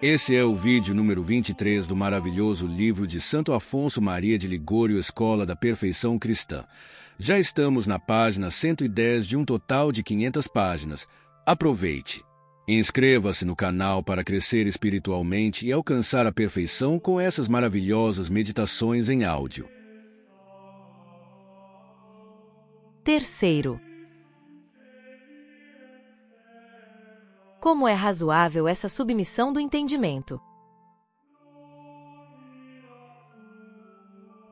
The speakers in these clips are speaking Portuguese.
Esse é o vídeo número 23 do maravilhoso livro de Santo Afonso Maria de Ligório, Escola da Perfeição Cristã. Já estamos na página 110 de um total de 500 páginas. Aproveite! Inscreva-se no canal para crescer espiritualmente e alcançar a perfeição com essas maravilhosas meditações em áudio. Terceiro, como é razoável essa submissão do entendimento?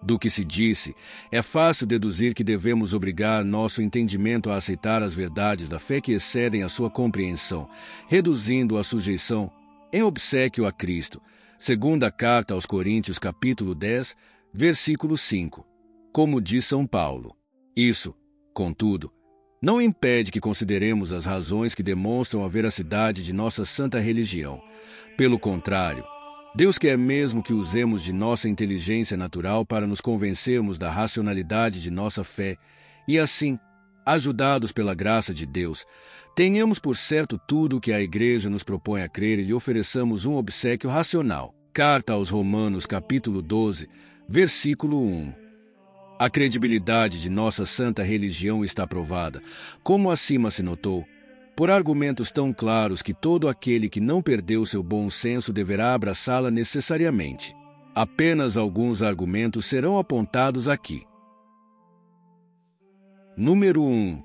Do que se disse, é fácil deduzir que devemos obrigar nosso entendimento a aceitar as verdades da fé que excedem a sua compreensão, reduzindo a sujeição em obséquio a Cristo. Segunda carta aos Coríntios, capítulo 10, versículo 5. Como diz São Paulo. Isso, contudo, não impede que consideremos as razões que demonstram a veracidade de nossa santa religião. Pelo contrário, Deus quer mesmo que usemos de nossa inteligência natural para nos convencermos da racionalidade de nossa fé e, assim, ajudados pela graça de Deus, tenhamos por certo tudo o que a Igreja nos propõe a crer e lhe ofereçamos um obséquio racional. Carta aos Romanos, capítulo 12, versículo 1. A credibilidade de nossa santa religião está provada, como acima se notou, por argumentos tão claros que todo aquele que não perdeu seu bom senso deverá abraçá-la necessariamente. Apenas alguns argumentos serão apontados aqui. Número 1.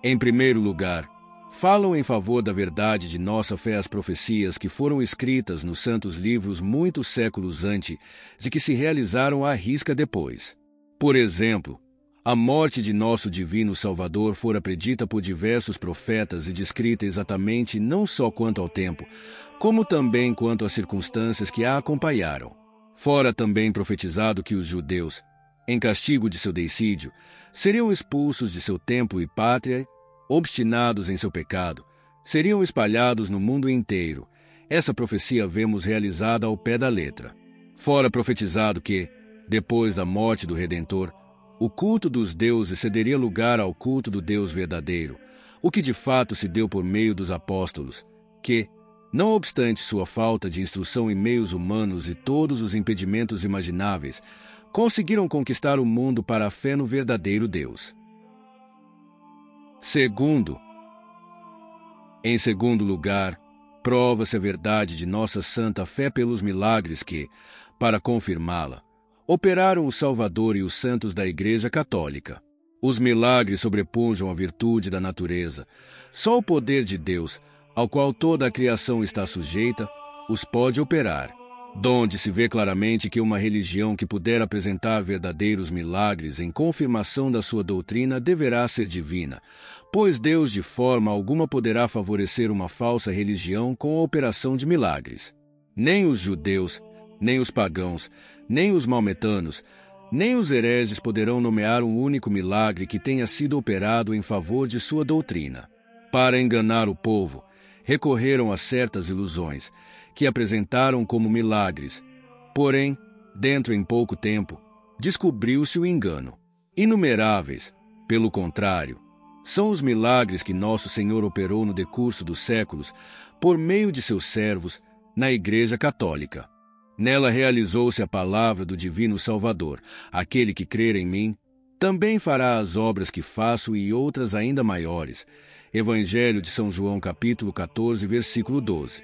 Em primeiro lugar, falam em favor da verdade de nossa fé as profecias que foram escritas nos santos livros muitos séculos antes de que se realizaram à risca depois. Por exemplo, a morte de nosso divino Salvador fora predita por diversos profetas e descrita exatamente não só quanto ao tempo, como também quanto às circunstâncias que a acompanharam. Fora também profetizado que os judeus, em castigo de seu deicídio, seriam expulsos de seu templo e pátria, obstinados em seu pecado, seriam espalhados no mundo inteiro. Essa profecia vemos realizada ao pé da letra. Fora profetizado que, depois da morte do Redentor, o culto dos deuses cederia lugar ao culto do Deus verdadeiro, o que de fato se deu por meio dos apóstolos, que, não obstante sua falta de instrução em meios humanos e todos os impedimentos imagináveis, conseguiram conquistar o mundo para a fé no verdadeiro Deus. Em segundo lugar, prova-se a verdade de nossa santa fé pelos milagres que, para confirmá-la, operaram o Salvador e os santos da Igreja Católica. Os milagres sobrepujam a virtude da natureza. Só o poder de Deus, ao qual toda a criação está sujeita, os pode operar. Donde se vê claramente que uma religião que puder apresentar verdadeiros milagres em confirmação da sua doutrina deverá ser divina, pois Deus de forma alguma poderá favorecer uma falsa religião com a operação de milagres. Nem os judeus, nem os pagãos, nem os maometanos, nem os hereges poderão nomear um único milagre que tenha sido operado em favor de sua doutrina. Para enganar o povo, recorreram a certas ilusões, que apresentaram como milagres. Porém, dentro em pouco tempo, descobriu-se o engano. Inumeráveis, pelo contrário, são os milagres que nosso Senhor operou no decurso dos séculos, por meio de seus servos, na Igreja Católica. Nela realizou-se a palavra do Divino Salvador. Aquele que crer em mim, também fará as obras que faço e outras ainda maiores. Evangelho de São João, capítulo 14, versículo 12.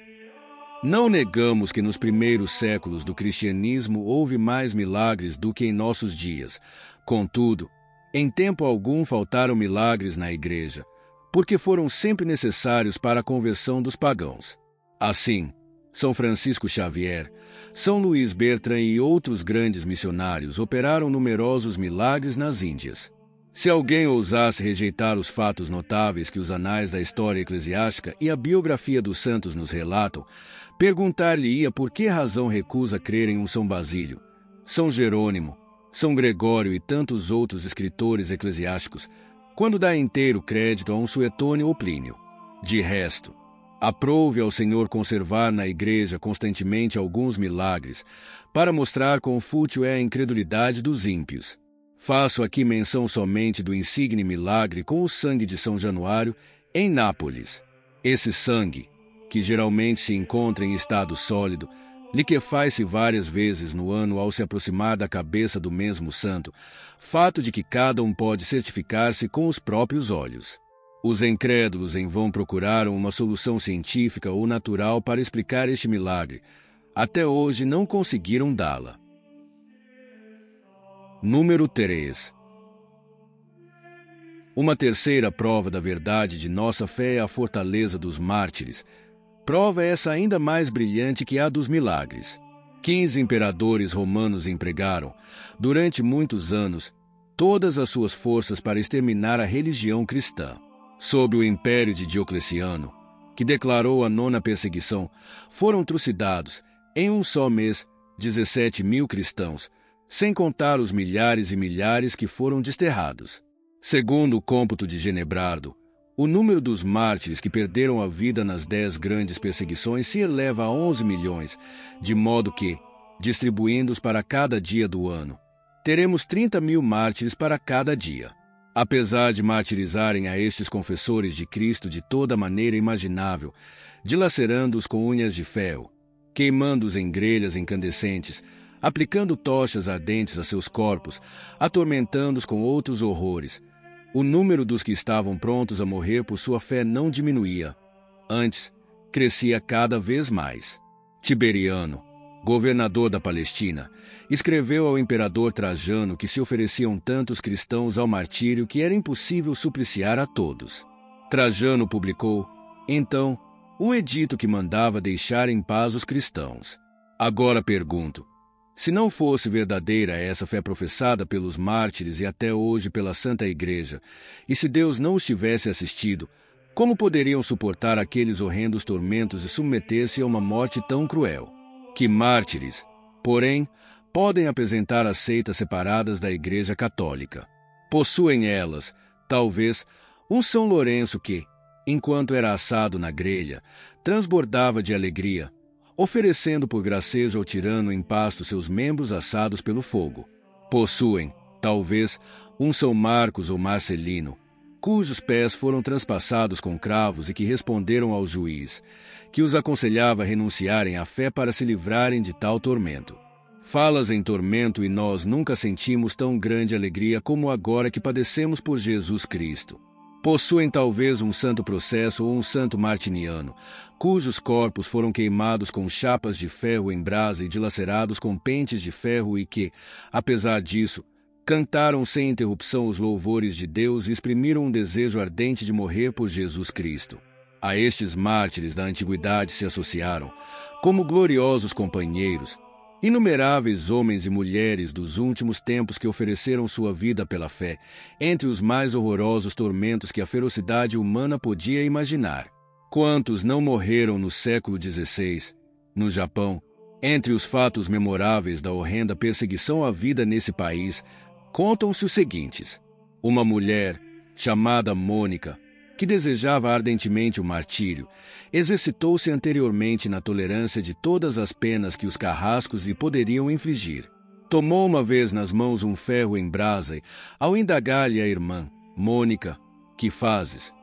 Não negamos que nos primeiros séculos do cristianismo houve mais milagres do que em nossos dias. Contudo, em tempo algum faltaram milagres na Igreja, porque foram sempre necessários para a conversão dos pagãos. Assim, São Francisco Xavier, São Luís Bertrand e outros grandes missionários operaram numerosos milagres nas Índias. Se alguém ousasse rejeitar os fatos notáveis que os anais da história eclesiástica e a biografia dos santos nos relatam, perguntar-lhe-ia por que razão recusa crer em um São Basílio, São Jerônimo, São Gregório e tantos outros escritores eclesiásticos, quando dá inteiro crédito a um Suetônio ou Plínio. De resto, aprove ao Senhor conservar na Igreja constantemente alguns milagres, para mostrar quão fútil é a incredulidade dos ímpios. Faço aqui menção somente do insigne milagre com o sangue de São Januário, em Nápoles. Esse sangue, que geralmente se encontra em estado sólido, liquefaz-se várias vezes no ano ao se aproximar da cabeça do mesmo santo, fato de que cada um pode certificar-se com os próprios olhos. Os incrédulos em vão procuraram uma solução científica ou natural para explicar este milagre. Até hoje não conseguiram dá-la. Número 3. Uma terceira prova da verdade de nossa fé é a fortaleza dos mártires. Prova essa ainda mais brilhante que a dos milagres. 15 imperadores romanos empregaram, durante muitos anos, todas as suas forças para exterminar a religião cristã. Sob o império de Diocleciano, que declarou a 9ª perseguição, foram trucidados, em um só mês, 17.000 cristãos, sem contar os milhares e milhares que foram desterrados. Segundo o cômputo de Genebrardo, o número dos mártires que perderam a vida nas 10 grandes perseguições se eleva a 11 milhões, de modo que, distribuindo-os para cada dia do ano, teremos 30.000 mártires para cada dia. Apesar de martirizarem a estes confessores de Cristo de toda maneira imaginável, dilacerando-os com unhas de ferro, queimando-os em grelhas incandescentes, aplicando tochas ardentes a seus corpos, atormentando-os com outros horrores, o número dos que estavam prontos a morrer por sua fé não diminuía. Antes, crescia cada vez mais. Tiberiano, governador da Palestina, escreveu ao imperador Trajano que se ofereciam tantos cristãos ao martírio que era impossível supliciar a todos. Trajano publicou, então, um edito que mandava deixar em paz os cristãos. Agora pergunto, se não fosse verdadeira essa fé professada pelos mártires e até hoje pela Santa Igreja, e se Deus não os tivesse assistido, como poderiam suportar aqueles horrendos tormentos e submeter-se a uma morte tão cruel? Que mártires, porém, podem apresentar as seitas separadas da Igreja Católica. Possuem elas, talvez, um São Lourenço que, enquanto era assado na grelha, transbordava de alegria, oferecendo por gracejo ao tirano em pasto seus membros assados pelo fogo. Possuem, talvez, um São Marcos ou Marcelino, cujos pés foram transpassados com cravos e que responderam ao juiz, que os aconselhava a renunciarem à fé para se livrarem de tal tormento. Falas em tormento e nós nunca sentimos tão grande alegria como agora que padecemos por Jesus Cristo. Possuem talvez um santo processo ou um santo martiniano, cujos corpos foram queimados com chapas de ferro em brasa e dilacerados com pentes de ferro e que, apesar disso, cantaram sem interrupção os louvores de Deus e exprimiram um desejo ardente de morrer por Jesus Cristo. A estes mártires da antiguidade se associaram, como gloriosos companheiros, inumeráveis homens e mulheres dos últimos tempos que ofereceram sua vida pela fé, entre os mais horrorosos tormentos que a ferocidade humana podia imaginar. Quantos não morreram no século XVI, no Japão? Entre os fatos memoráveis da horrenda perseguição à vida nesse país, contam-se os seguintes. Uma mulher, chamada Mônica, que desejava ardentemente o martírio, exercitou-se anteriormente na tolerância de todas as penas que os carrascos lhe poderiam infligir. Tomou uma vez nas mãos um ferro em brasa e, ao indagar-lhe a irmã, Mônica, que fazes?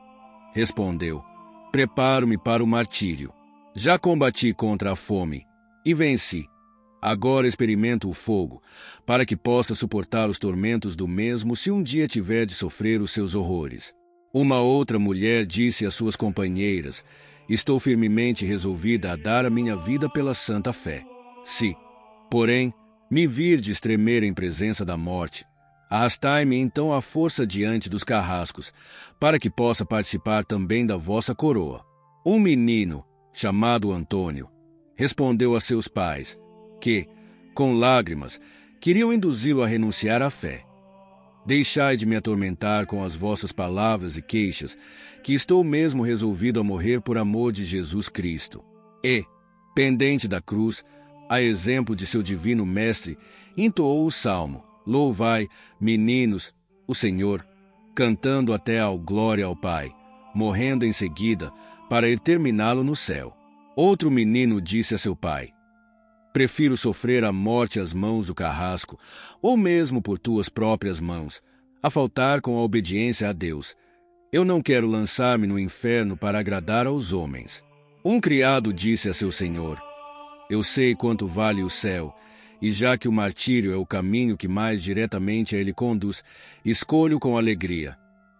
Respondeu, preparo-me para o martírio. Já combati contra a fome e venci. Agora experimento o fogo, para que possa suportar os tormentos do mesmo se um dia tiver de sofrer os seus horrores. Uma outra mulher disse às suas companheiras, estou firmemente resolvida a dar a minha vida pela santa fé. Se, porém, me virdes tremer em presença da morte, arrastai-me então à força diante dos carrascos, para que possa participar também da vossa coroa. Um menino, chamado Antônio, respondeu a seus pais, que, com lágrimas, queriam induzi-lo a renunciar à fé. Deixai de me atormentar com as vossas palavras e queixas, que estou mesmo resolvido a morrer por amor de Jesus Cristo. E, pendente da cruz, a exemplo de seu divino mestre, entoou o salmo, louvai, meninos, o Senhor, cantando até ao glória ao Pai, morrendo em seguida, para ir terminá-lo no céu. Outro menino disse a seu pai, prefiro sofrer a morte às mãos do carrasco, ou mesmo por tuas próprias mãos, a faltar com a obediência a Deus. Eu não quero lançar-me no inferno para agradar aos homens. Um criado disse a seu senhor: Eu sei quanto vale o céu, e já que o martírio é o caminho que mais diretamente a ele conduz, escolho com alegria,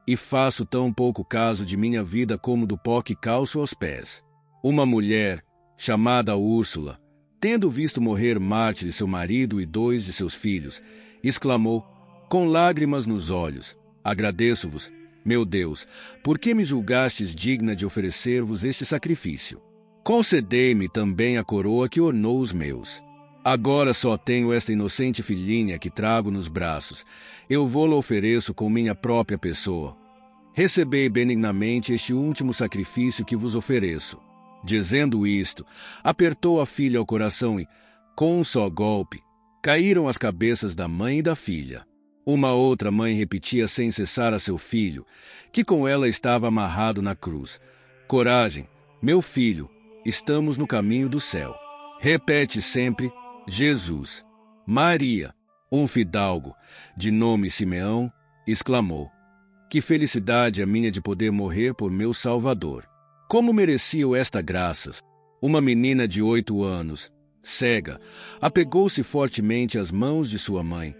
e faço tão pouco caso de minha vida como do pó que calço aos pés. Uma mulher, chamada Úrsula, tendo visto morrer mártire seu marido e 2 de seus filhos, exclamou, com lágrimas nos olhos: Agradeço-vos, meu Deus, porque me julgastes digna de oferecer-vos este sacrifício. Concedei-me também a coroa que ornou os meus. Agora só tenho esta inocente filhinha que trago nos braços. Eu vou-la ofereço com minha própria pessoa. Recebei benignamente este último sacrifício que vos ofereço. Dizendo isto, apertou a filha ao coração e, com um só golpe, caíram as cabeças da mãe e da filha. Uma outra mãe repetia sem cessar a seu filho, que com ela estava amarrado na cruz: Coragem, meu filho, estamos no caminho do céu. Repete sempre: Jesus. Maria, um fidalgo, de nome Simeão, exclamou: Que felicidade a minha de poder morrer por meu Salvador. Como merecia esta graça? Uma menina de 8 anos, cega, apegou-se fortemente às mãos de sua mãe,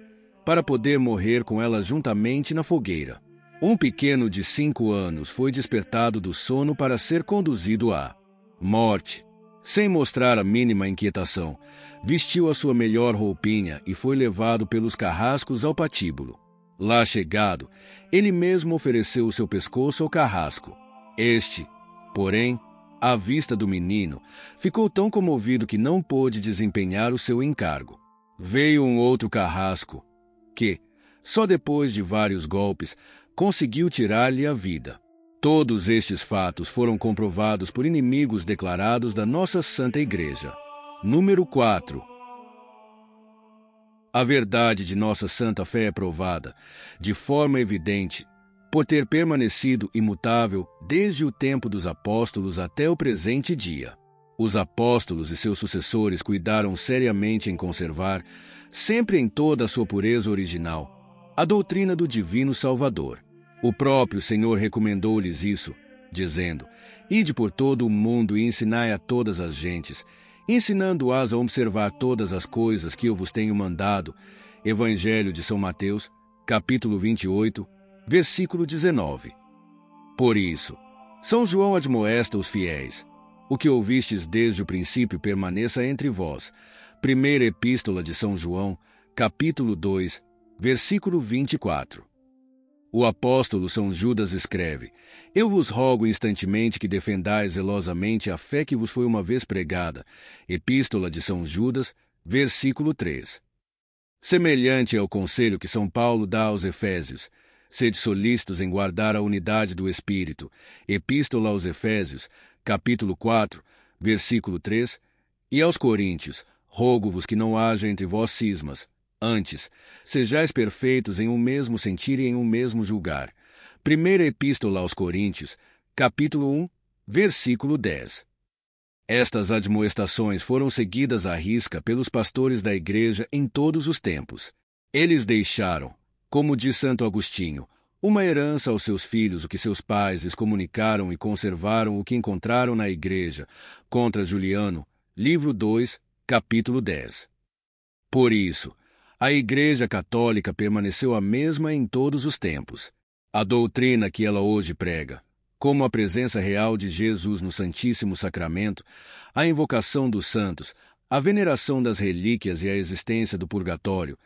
para poder morrer com ela juntamente na fogueira. Um pequeno de 5 anos foi despertado do sono para ser conduzido à morte. Sem mostrar a mínima inquietação, vestiu a sua melhor roupinha e foi levado pelos carrascos ao patíbulo. Lá chegado, ele mesmo ofereceu o seu pescoço ao carrasco. Este, porém, à vista do menino, ficou tão comovido que não pôde desempenhar o seu encargo. Veio um outro carrasco, que, só depois de vários golpes, conseguiu tirar-lhe a vida. Todos estes fatos foram comprovados por inimigos declarados da nossa Santa Igreja. Número 4. A verdade de nossa santa fé é provada, de forma evidente, por ter permanecido imutável desde o tempo dos apóstolos até o presente dia. Os apóstolos e seus sucessores cuidaram seriamente em conservar, sempre em toda a sua pureza original, a doutrina do Divino Salvador. O próprio Senhor recomendou-lhes isso, dizendo: Ide por todo o mundo e ensinai a todas as gentes, ensinando-as a observar todas as coisas que eu vos tenho mandado. Evangelho de São Mateus, capítulo 28, versículo 19. Por isso, São João admoesta os fiéis: O que ouvistes desde o princípio permaneça entre vós. Primeira Epístola de São João, capítulo 2, versículo 24. O apóstolo São Judas escreve: Eu vos rogo instantemente que defendais zelosamente a fé que vos foi uma vez pregada. Epístola de São Judas, versículo 3. Semelhante é o conselho que São Paulo dá aos Efésios: Sede solícitos em guardar a unidade do Espírito. Epístola aos Efésios, capítulo 4, versículo 3. E aos Coríntios: Rogo-vos que não haja entre vós cismas. Antes, sejais perfeitos em um mesmo sentir e em um mesmo julgar. Primeira Epístola aos Coríntios, capítulo 1, versículo 10. Estas admoestações foram seguidas à risca pelos pastores da Igreja em todos os tempos. Eles deixaram, como diz Santo Agostinho, uma herança aos seus filhos o que seus pais lhes comunicaram e conservaram o que encontraram na Igreja, contra Juliano, livro 2, capítulo 10. Por isso, a Igreja Católica permaneceu a mesma em todos os tempos. A doutrina que ela hoje prega, como a presença real de Jesus no Santíssimo Sacramento, a invocação dos santos, a veneração das relíquias e a existência do purgatório,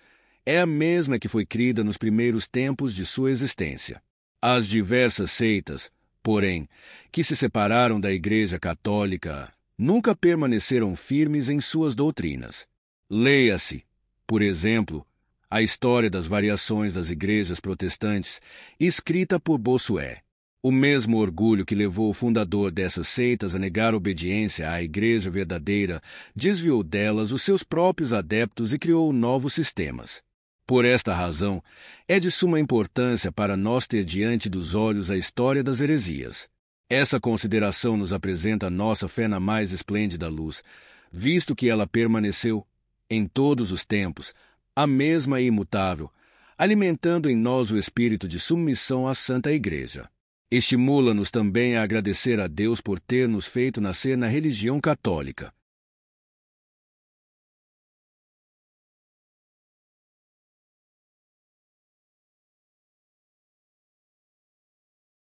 é a mesma que foi crida nos primeiros tempos de sua existência. As diversas seitas, porém, que se separaram da Igreja Católica, nunca permaneceram firmes em suas doutrinas. Leia-se, por exemplo, a história das variações das igrejas protestantes, escrita por Bossuet. O mesmo orgulho que levou o fundador dessas seitas a negar obediência à igreja verdadeira desviou delas os seus próprios adeptos e criou novos sistemas. Por esta razão, é de suma importância para nós ter diante dos olhos a história das heresias. Essa consideração nos apresenta a nossa fé na mais esplêndida luz, visto que ela permaneceu, em todos os tempos, a mesma e imutável, alimentando em nós o espírito de submissão à Santa Igreja. Estimula-nos também a agradecer a Deus por ter nos feito nascer na religião católica.